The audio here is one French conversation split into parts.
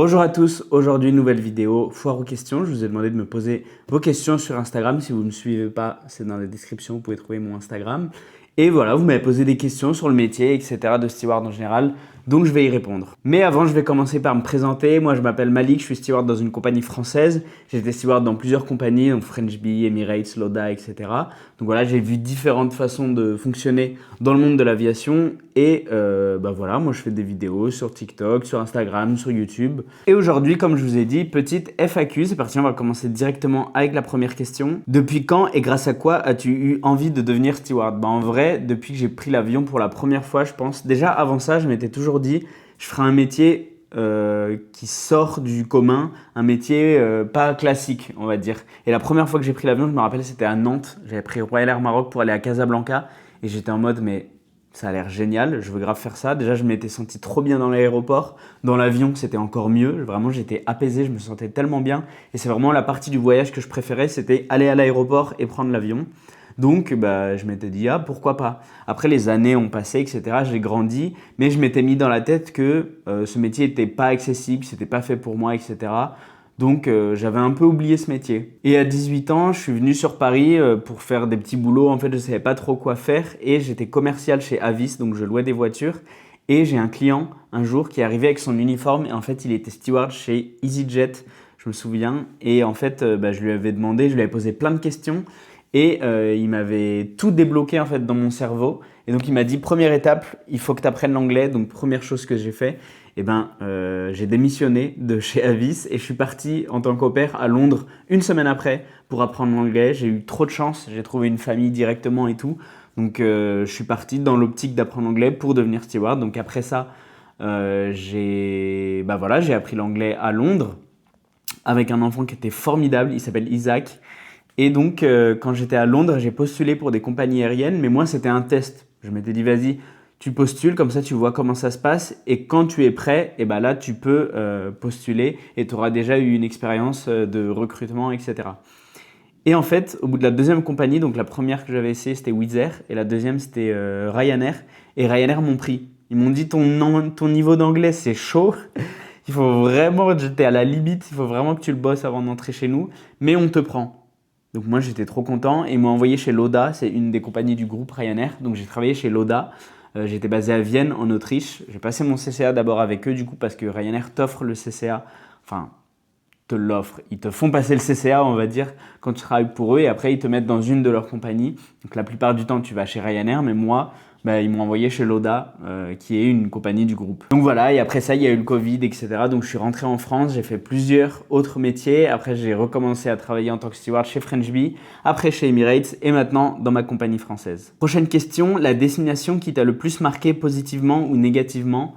Bonjour à tous, aujourd'hui nouvelle vidéo, foire aux questions. Je vous ai demandé de me poser vos questions sur Instagram. Si vous ne me suivez pas, c'est dans la description, vous pouvez trouver mon Instagram. Et voilà, vous m'avez posé des questions sur le métier, etc. de steward en général, donc je vais y répondre. Mais avant, je vais commencer par me présenter. Moi, je m'appelle Malik, je suis steward dans une compagnie française. J'ai été steward dans plusieurs compagnies, donc French Bee, Emirates, Lauda, etc. Donc voilà, j'ai vu différentes façons de fonctionner dans le monde de l'aviation. Et voilà, moi je fais des vidéos sur TikTok, sur Instagram, sur YouTube. Et aujourd'hui, comme je vous ai dit, petite FAQ, c'est parti, on va commencer directement avec la première question. Depuis quand et grâce à quoi as-tu eu envie de devenir steward? En vrai, depuis que j'ai pris l'avion pour la première fois, je pense. Déjà avant ça, je m'étais toujours dit, je ferai un métier qui sort du commun, un métier pas classique, on va dire. Et la première fois que j'ai pris l'avion, je me rappelle, c'était à Nantes. J'avais pris Royal Air Maroc pour aller à Casablanca. Et j'étais en mode, mais ça a l'air génial, je veux grave faire ça. Déjà, je m'étais senti trop bien dans l'aéroport. Dans l'avion, c'était encore mieux. Vraiment, j'étais apaisé, je me sentais tellement bien. Et c'est vraiment la partie du voyage que je préférais, c'était aller à l'aéroport et prendre l'avion. Donc, je m'étais dit, ah, pourquoi pas. Après, les années ont passé, etc. J'ai grandi, mais je m'étais mis dans la tête que ce métier n'était pas accessible, c'était pas fait pour moi, etc. Donc, j'avais un peu oublié ce métier. Et à 18 ans, je suis venu sur Paris pour faire des petits boulots. En fait, je ne savais pas trop quoi faire et j'étais commercial chez Avis, donc je louais des voitures. Et j'ai un client un jour qui est arrivé avec son uniforme et en fait, il était steward chez EasyJet, je me souviens. Et en fait, je lui avais demandé, je lui avais posé plein de questions et il m'avait tout débloqué en fait dans mon cerveau. Et donc, il m'a dit, première étape, il faut que tu apprennes l'anglais. Donc, première chose que j'ai fait, j'ai démissionné de chez Avis et je suis parti en tant qu'au pair à Londres une semaine après pour apprendre l'anglais. J'ai eu trop de chance, j'ai trouvé une famille directement et tout. Donc je suis parti dans l'optique d'apprendre l'anglais pour devenir steward. Donc après ça, j'ai appris l'anglais à Londres avec un enfant qui était formidable, il s'appelle Isaac. Et donc quand j'étais à Londres, j'ai postulé pour des compagnies aériennes, mais moi c'était un test. Je m'étais dit vas-y, tu postules, comme ça tu vois comment ça se passe et quand tu es prêt, là tu peux postuler et tu auras déjà eu une expérience de recrutement, etc. Et en fait, au bout de la deuxième compagnie, donc la première que j'avais essayé c'était Wizz Air et la deuxième c'était Ryanair. Et Ryanair m'ont pris. Ils m'ont dit ton niveau d'anglais c'est chaud, il faut vraiment, j'étais à la limite, il faut vraiment que tu le bosses avant d'entrer chez nous, mais on te prend. Donc moi j'étais trop content et ils m'ont envoyé chez Lauda, c'est une des compagnies du groupe Ryanair. Donc j'ai travaillé chez Lauda, j'étais basé à Vienne en Autriche. J'ai passé mon CCA d'abord avec eux du coup parce que Ryanair t'offre le CCA, enfin te l'offre. Ils te font passer le CCA on va dire quand tu travailles pour eux et après ils te mettent dans une de leurs compagnies. Donc la plupart du temps tu vas chez Ryanair mais moi ils m'ont envoyé chez Lauda, qui est une compagnie du groupe. Donc voilà, et après ça, il y a eu le Covid, etc. Donc je suis rentré en France, j'ai fait plusieurs autres métiers. Après, j'ai recommencé à travailler en tant que steward chez French Bee, après chez Emirates et maintenant dans ma compagnie française. Prochaine question, la destination qui t'a le plus marqué positivement ou négativement?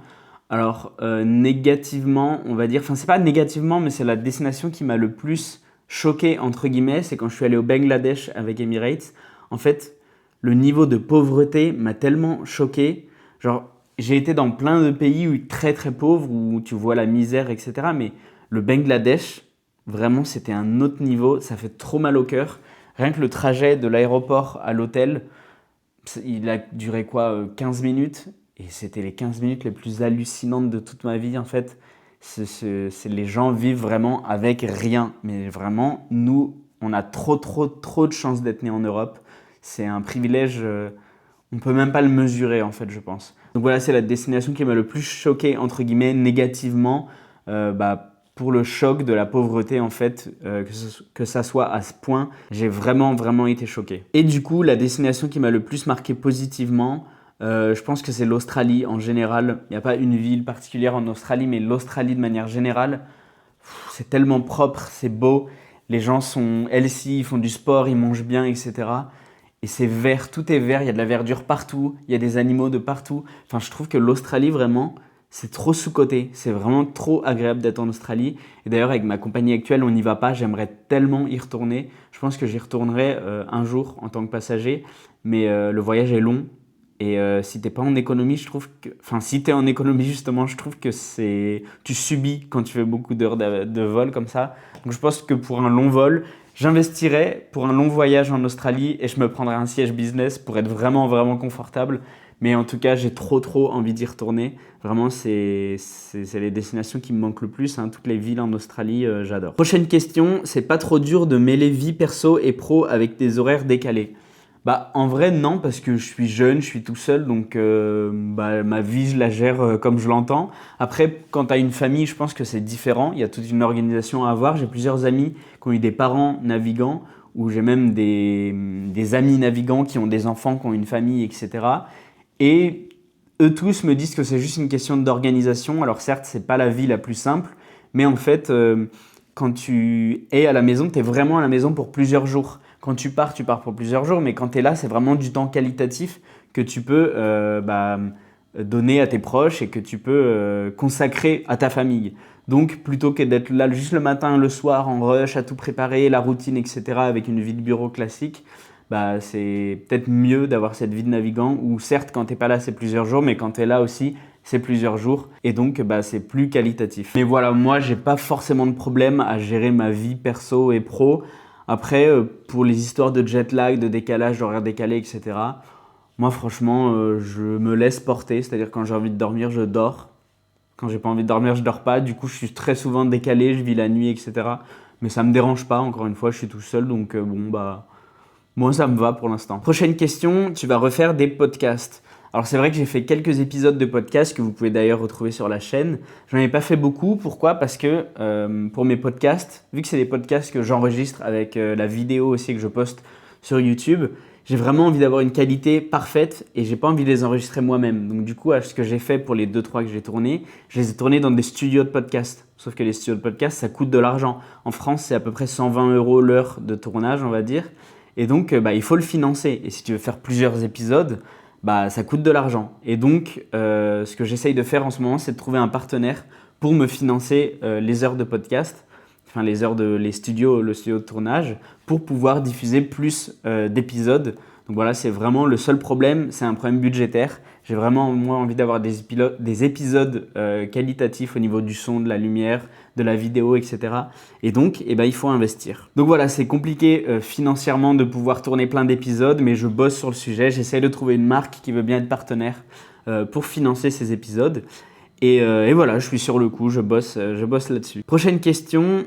Alors, négativement, on va dire, enfin c'est pas négativement, mais c'est la destination qui m'a le plus choqué, entre guillemets, c'est quand je suis allé au Bangladesh avec Emirates. En fait, le niveau de pauvreté m'a tellement choqué. Genre, j'ai été dans plein de pays où très très pauvres, où tu vois la misère, etc. Mais le Bangladesh, vraiment, c'était un autre niveau. Ça fait trop mal au cœur. Rien que le trajet de l'aéroport à l'hôtel, il a duré quoi, 15 minutes. Et c'était les 15 minutes les plus hallucinantes de toute ma vie, en fait. Les gens vivent vraiment avec rien. Mais vraiment, nous, on a trop de chance d'être nés en Europe. C'est un privilège, on ne peut même pas le mesurer en fait, je pense. Donc voilà, c'est la destination qui m'a le plus choqué, entre guillemets, négativement, pour le choc de la pauvreté en fait, que ça soit à ce point, j'ai vraiment été choqué. Et du coup, la destination qui m'a le plus marqué positivement, je pense que c'est l'Australie en général. Il n'y a pas une ville particulière en Australie, mais l'Australie de manière générale, c'est tellement propre, c'est beau. Les gens sont healthy, ils font du sport, ils mangent bien, etc. Et c'est vert, tout est vert, il y a de la verdure partout, il y a des animaux de partout. Enfin, je trouve que l'Australie, vraiment, c'est trop sous-coté. C'est vraiment trop agréable d'être en Australie. Et d'ailleurs, avec ma compagnie actuelle, on n'y va pas. J'aimerais tellement y retourner. Je pense que j'y retournerai un jour en tant que passager. Mais le voyage est long. Et si t'es pas en économie, je trouve que... Enfin, si t'es en économie, justement, je trouve que c'est... Tu subis quand tu fais beaucoup d'heures de vol comme ça. Donc, je pense que pour un long vol, j'investirais pour un long voyage en Australie et je me prendrais un siège business pour être vraiment confortable. Mais en tout cas, j'ai trop envie d'y retourner. Vraiment, c'est les destinations qui me manquent le plus, hein. Toutes les villes en Australie, j'adore. Prochaine question, c'est pas trop dur de mêler vie perso et pro avec des horaires décalés? Bah, en vrai, non, parce que je suis jeune, je suis tout seul, donc ma vie, je la gère comme je l'entends. Après, quand tu as une famille, je pense que c'est différent. Il y a toute une organisation à avoir. J'ai plusieurs amis qui ont eu des parents navigants, ou j'ai même des amis navigants qui ont des enfants, qui ont une famille, etc. Et eux tous me disent que c'est juste une question d'organisation. Alors certes, c'est pas la vie la plus simple, mais en fait, quand tu es à la maison, tu es vraiment à la maison pour plusieurs jours. Quand tu pars pour plusieurs jours, mais quand tu es là, c'est vraiment du temps qualitatif que tu peux donner à tes proches et que tu peux consacrer à ta famille. Donc, plutôt que d'être là juste le matin, le soir, en rush, à tout préparer, la routine, etc., avec une vie de bureau classique, bah, c'est peut-être mieux d'avoir cette vie de navigant où certes, quand tu n'es pas là, c'est plusieurs jours, mais quand tu es là aussi, c'est plusieurs jours et donc bah, c'est plus qualitatif. Mais voilà, moi, j'ai pas forcément de problème à gérer ma vie perso et pro. Après, pour les histoires de jet lag, de décalage, d'horaire décalé, etc., moi, franchement, je me laisse porter. C'est-à-dire, quand j'ai envie de dormir, je dors. Quand j'ai pas envie de dormir, je dors pas. Du coup, je suis très souvent décalé, je vis la nuit, etc. Mais ça me dérange pas. Encore une fois, je suis tout seul, donc bon, bah, moi, ça me va pour l'instant. Prochaine question, tu vas refaire des podcasts. Alors c'est vrai que j'ai fait quelques épisodes de podcasts que vous pouvez d'ailleurs retrouver sur la chaîne. J'en ai pas fait beaucoup. Pourquoi? Parce que pour mes podcasts, vu que c'est des podcasts que j'enregistre avec la vidéo aussi que je poste sur YouTube, j'ai vraiment envie d'avoir une qualité parfaite et j'ai pas envie de les enregistrer moi-même. Donc du coup, ce que j'ai fait pour les 2-3 que j'ai tournés, je les ai tournés dans des studios de podcast. Sauf que les studios de podcast, ça coûte de l'argent. En France, c'est à peu près 120 € l'heure de tournage, on va dire. Et donc, il faut le financer. Et si tu veux faire plusieurs épisodes, bah, ça coûte de l'argent. Et donc, ce que j'essaye de faire en ce moment, c'est de trouver un partenaire pour me financer les heures de podcast, enfin les heures le studio de tournage, pour pouvoir diffuser plus d'épisodes. Donc voilà, c'est vraiment le seul problème, c'est un problème budgétaire. J'ai vraiment moi envie d'avoir des épisodes qualitatifs au niveau du son, de la lumière, de la vidéo, etc. Et donc, il faut investir. Donc voilà, c'est compliqué financièrement de pouvoir tourner plein d'épisodes, mais je bosse sur le sujet. J'essaie de trouver une marque qui veut bien être partenaire pour financer ces épisodes. Et voilà, je suis sur le coup, je bosse là-dessus. Prochaine question,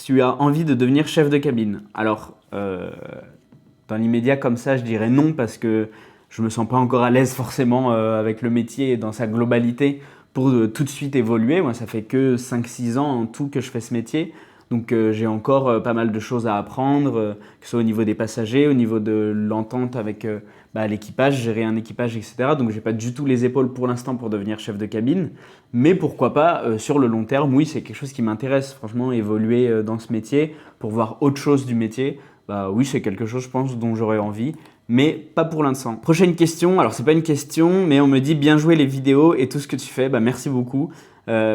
tu as envie de devenir chef de cabine. Alors, dans l'immédiat comme ça, je dirais non parce que je me sens pas encore à l'aise forcément avec le métier dans sa globalité pour tout de suite évoluer. Moi, ça fait que 5-6 ans en tout que je fais ce métier. Donc j'ai encore pas mal de choses à apprendre, que ce soit au niveau des passagers, au niveau de l'entente avec l'équipage, gérer un équipage, etc. Donc j'ai pas du tout les épaules pour l'instant pour devenir chef de cabine. Mais pourquoi pas sur le long terme, oui, c'est quelque chose qui m'intéresse. Franchement, évoluer dans ce métier pour voir autre chose du métier, bah oui, c'est quelque chose, je pense, dont j'aurais envie. Mais pas pour l'instant. Prochaine question, alors c'est pas une question, mais on me dit bien jouer les vidéos et tout ce que tu fais, bah merci beaucoup.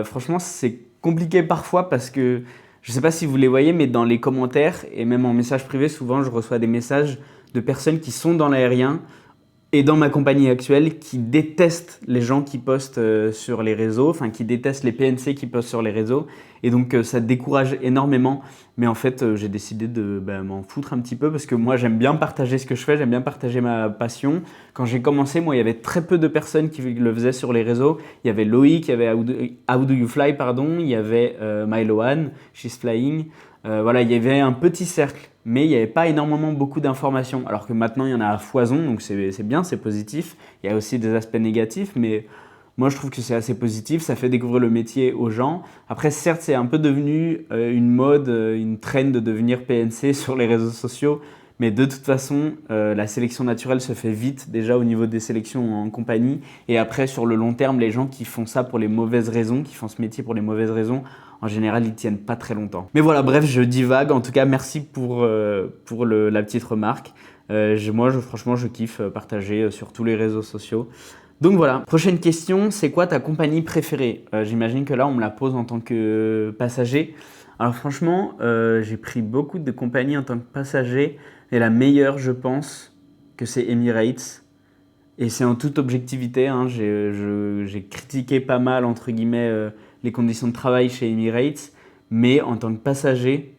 Franchement, c'est compliqué parfois parce que je sais pas si vous les voyez, mais dans les commentaires et même en message privé, souvent je reçois des messages de personnes qui sont dans l'aérien et dans ma compagnie actuelle qui détestent les gens qui postent sur les réseaux, enfin qui détestent les PNC qui postent sur les réseaux. Et donc ça décourage énormément. Mais en fait, j'ai décidé de m'en foutre un petit peu parce que moi j'aime bien partager ce que je fais, j'aime bien partager ma passion. Quand j'ai commencé, moi il y avait très peu de personnes qui le faisaient sur les réseaux. Il y avait Loïc, il y avait How Do You Fly, pardon, il y avait Myloan, She's Flying. Voilà, il y avait un petit cercle, mais il n'y avait pas énormément beaucoup d'informations. Alors que maintenant, il y en a à foison, donc c'est bien, c'est positif. Il y a aussi des aspects négatifs, mais moi, je trouve que c'est assez positif. Ça fait découvrir le métier aux gens. Après, certes, c'est un peu devenu une mode, une trend de devenir PNC sur les réseaux sociaux. Mais de toute façon, la sélection naturelle se fait vite, déjà au niveau des sélections en compagnie. Et après, sur le long terme, les gens qui font ça pour les mauvaises raisons, qui font ce métier pour les mauvaises raisons, en général, ils tiennent pas très longtemps. Mais voilà, bref, je divague. En tout cas, merci pour la petite remarque. Franchement, je kiffe partager sur tous les réseaux sociaux. Donc voilà, prochaine question, c'est quoi ta compagnie préférée? J'imagine que là, on me la pose en tant que passager. Alors franchement, j'ai pris beaucoup de compagnies en tant que passager. Et la meilleure, je pense, que c'est Emirates. Et c'est en toute objectivité, hein, j'ai critiqué pas mal, entre guillemets, les conditions de travail chez Emirates. Mais en tant que passager,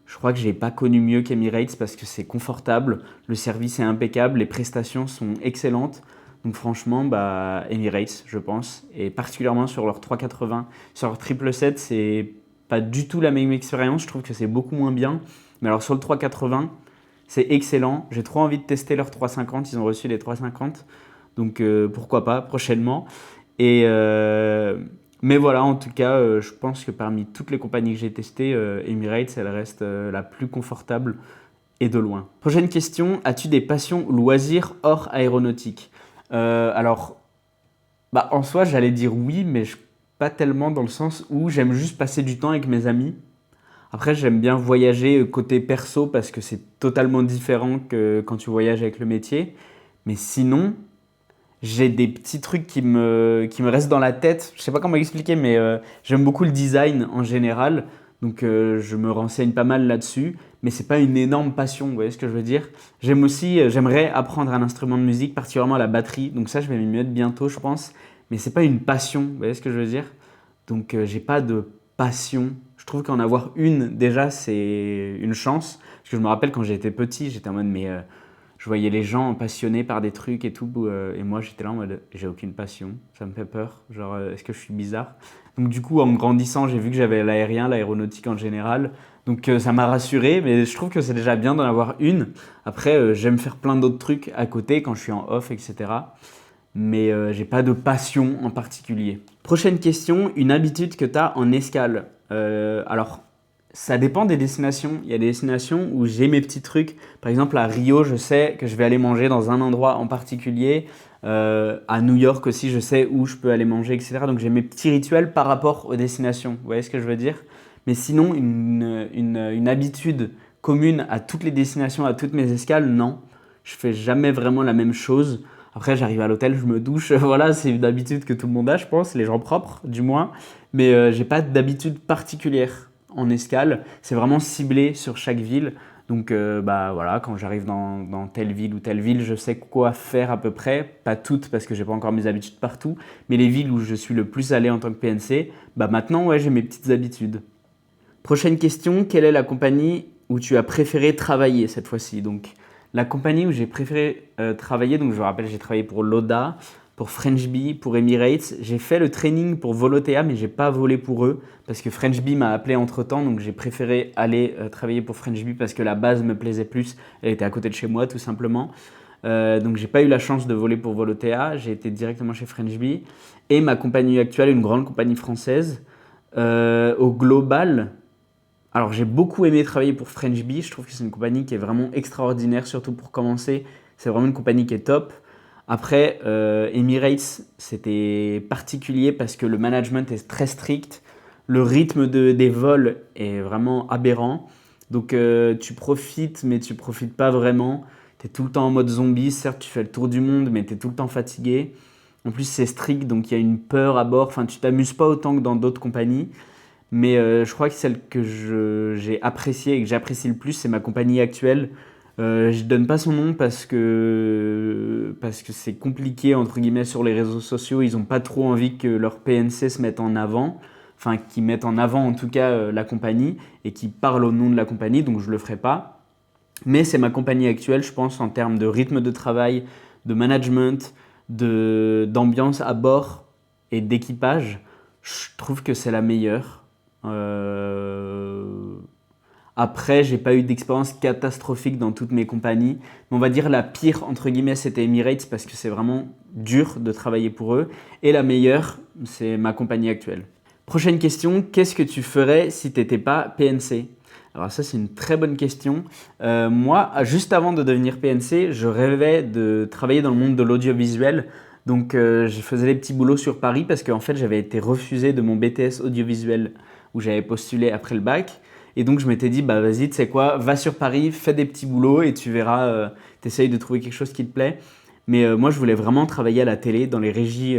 je crois que je n'ai pas connu mieux qu'Emirates parce que c'est confortable, le service est impeccable, les prestations sont excellentes. Donc franchement, bah, Emirates, je pense. Et particulièrement sur leur 380, sur leur 777, c'est pas du tout la même expérience. Je trouve que c'est beaucoup moins bien. Mais alors sur le 380, c'est excellent. J'ai trop envie de tester leur 350. Ils ont reçu les 350. Donc pourquoi pas prochainement. Et, mais voilà, en tout cas, je pense que parmi toutes les compagnies que j'ai testées, Emirates, elle reste la plus confortable et de loin. Prochaine question, as-tu des passions ou loisirs hors aéronautique? Alors, bah, en soi, j'allais dire oui, mais pas tellement dans le sens où j'aime juste passer du temps avec mes amis. Après, j'aime bien voyager côté perso parce que c'est totalement différent que quand tu voyages avec le métier. Mais sinon, j'ai des petits trucs qui me restent dans la tête. Je sais pas comment expliquer, mais j'aime beaucoup le design en général. Donc je me renseigne pas mal là-dessus. Mais c'est pas une énorme passion, vous voyez ce que je veux dire? J'aime aussi, j'aimerais apprendre un instrument de musique, particulièrement la batterie. Donc ça, je vais m'y mettre bientôt, je pense. Mais c'est pas une passion, vous voyez ce que je veux dire? Donc j'ai pas de passion. Je trouve qu'en avoir une, déjà, c'est une chance. Parce que je me rappelle quand j'étais petit, j'étais en mode, mais je voyais les gens passionnés par des trucs et tout, et moi j'étais là en mode j'ai aucune passion, ça me fait peur, genre est-ce que je suis bizarre? Donc du coup en grandissant j'ai vu que j'avais l'aérien, l'aéronautique en général, donc ça m'a rassuré, mais je trouve que c'est déjà bien d'en avoir une. Après j'aime faire plein d'autres trucs à côté quand je suis en off, etc. Mais j'ai pas de passion en particulier. Prochaine question, une habitude que tu as en escale. Alors ça dépend des destinations. Il y a des destinations où j'ai mes petits trucs. Par exemple, à Rio, je sais que je vais aller manger dans un endroit en particulier. À New York aussi, je sais où je peux aller manger, etc. Donc j'ai mes petits rituels par rapport aux destinations. Vous voyez ce que je veux dire? Mais sinon, une habitude commune à toutes les destinations, à toutes mes escales, non. Je fais jamais vraiment la même chose. Après, j'arrive à l'hôtel, je me douche. Voilà, c'est une habitude que tout le monde a, je pense, les gens propres, du moins. Mais j'ai pas d'habitude particulière en escale. C'est vraiment ciblé sur chaque ville. Donc bah voilà, quand j'arrive dans telle ville ou telle ville, je sais quoi faire à peu près. Pas toutes parce que j'ai pas encore mes habitudes partout, mais les villes où je suis le plus allé en tant que PNC, bah maintenant ouais, j'ai mes petites habitudes. Prochaine question, quelle est la compagnie où tu as préféré travailler cette fois-ci? Donc la compagnie où j'ai préféré travailler, donc je vous rappelle, j'ai travaillé pour Loda, pour French Bee, pour Emirates. J'ai fait le training pour Volotea, mais j'ai pas volé pour eux parce que French Bee m'a appelé entre-temps, donc j'ai préféré aller travailler pour French Bee parce que la base me plaisait plus. Elle était à côté de chez moi, tout simplement. Donc j'ai pas eu la chance de voler pour Volotea, j'ai été directement chez French Bee. Et ma compagnie actuelle, une grande compagnie française, au global, alors j'ai beaucoup aimé travailler pour French Bee, je trouve que c'est une compagnie qui est vraiment extraordinaire, surtout pour commencer, c'est vraiment une compagnie qui est top. Après, Emirates, c'était particulier parce que le management est très strict, le rythme des vols est vraiment aberrant, donc tu profites mais tu profites pas vraiment, tu es tout le temps en mode zombie, certes tu fais le tour du monde mais tu es tout le temps fatigué. En plus c'est strict donc il y a une peur à bord, enfin tu t'amuses pas autant que dans d'autres compagnies. Mais je crois que celle que j'ai appréciée et que j'apprécie le plus, c'est ma compagnie actuelle. Je donne pas son nom parce que c'est compliqué entre guillemets sur les réseaux sociaux. Ils ont pas trop envie que leur PNC se mette en avant, enfin qu'ils mettent en avant en tout cas la compagnie et qu'ils parlent au nom de la compagnie. Donc je le ferai pas. Mais c'est ma compagnie actuelle, je pense, en termes de rythme de travail, de management, d'ambiance à bord et d'équipage. Je trouve que c'est la meilleure. Euh, Après, j'ai pas eu d'expérience catastrophique dans toutes mes compagnies. Mais on va dire la pire, entre guillemets, c'était Emirates parce que c'est vraiment dur de travailler pour eux. Et la meilleure, c'est ma compagnie actuelle. Prochaine question, qu'est-ce que tu ferais si tu n'étais pas PNC? Alors ça, c'est une très bonne question. Moi, juste avant de devenir PNC, je rêvais de travailler dans le monde de l'audiovisuel. Donc, je faisais des petits boulots sur Paris parce qu'en fait, j'avais été refusé de mon BTS audiovisuel où j'avais postulé après le bac. Et donc, je m'étais dit, bah vas-y, tu sais quoi, va sur Paris, fais des petits boulots et tu verras, t'essayes de trouver quelque chose qui te plaît. Mais moi, je voulais vraiment travailler à la télé, dans les régies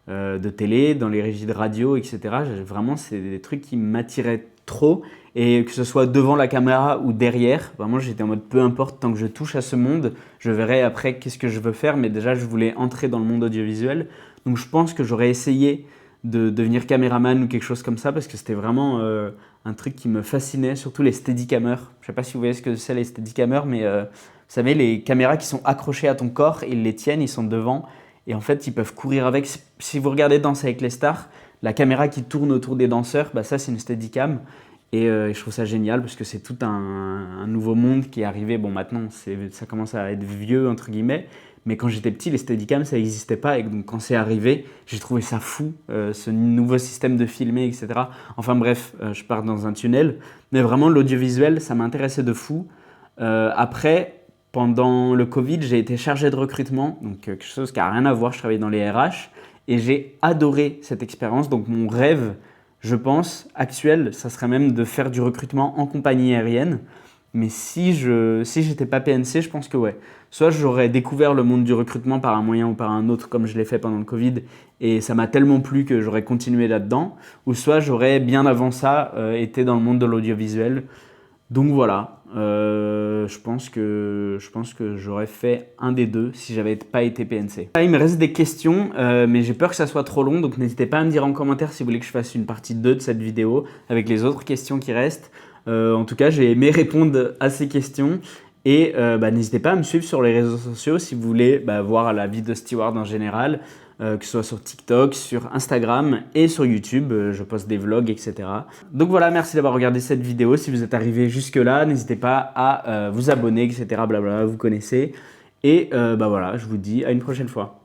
de télé, dans les régies de radio, etc. Vraiment, c'est des trucs qui m'attiraient trop. Et que ce soit devant la caméra ou derrière, vraiment, j'étais en mode peu importe, tant que je touche à ce monde, je verrai après qu'est-ce que je veux faire. Mais déjà, je voulais entrer dans le monde audiovisuel. Donc, je pense que j'aurais essayé de devenir caméraman ou quelque chose comme ça parce que c'était vraiment un truc qui me fascinait, surtout les steadicamers. Je ne sais pas si vous voyez ce que c'est les steadicamers, mais vous savez, les caméras qui sont accrochées à ton corps, ils les tiennent, ils sont devant Et en fait, ils peuvent courir avec. Si vous regardez Danse avec les stars, la caméra qui tourne autour des danseurs, bah ça c'est une Steadicam. Et je trouve ça génial parce que c'est tout un nouveau monde qui est arrivé. Bon, maintenant, ça commence à être vieux, entre guillemets. Mais quand j'étais petit, les Steadicam, ça n'existait pas. Et donc, quand c'est arrivé, j'ai trouvé ça fou, ce nouveau système de filmer, etc. Enfin bref, je pars dans un tunnel. Mais vraiment, l'audiovisuel, ça m'intéressait de fou. Après, pendant le Covid, j'ai été chargé de recrutement. Donc, quelque chose qui n'a rien à voir. Je travaillais dans les RH. Et j'ai adoré cette expérience. Donc, mon rêve, je pense, actuel, ça serait même de faire du recrutement en compagnie aérienne. Mais si j'étais pas PNC, je pense que ouais. Soit j'aurais découvert le monde du recrutement par un moyen ou par un autre, comme je l'ai fait pendant le Covid, et ça m'a tellement plu que j'aurais continué là-dedans. Ou soit j'aurais, bien avant ça, été dans le monde de l'audiovisuel. Donc voilà, je pense que j'aurais fait un des deux si j'avais pas été PNC. Là, il me reste des questions, mais j'ai peur que ça soit trop long, donc n'hésitez pas à me dire en commentaire si vous voulez que je fasse une partie 2 de cette vidéo avec les autres questions qui restent. En tout cas, j'ai aimé répondre à ces questions. Et n'hésitez pas à me suivre sur les réseaux sociaux si vous voulez voir la vie de Steward en général, que ce soit sur TikTok, sur Instagram et sur YouTube. Je poste des vlogs, etc. Donc voilà, merci d'avoir regardé cette vidéo. Si vous êtes arrivé jusque-là, n'hésitez pas à vous abonner, etc. Blablabla, vous connaissez. Et voilà, je vous dis à une prochaine fois.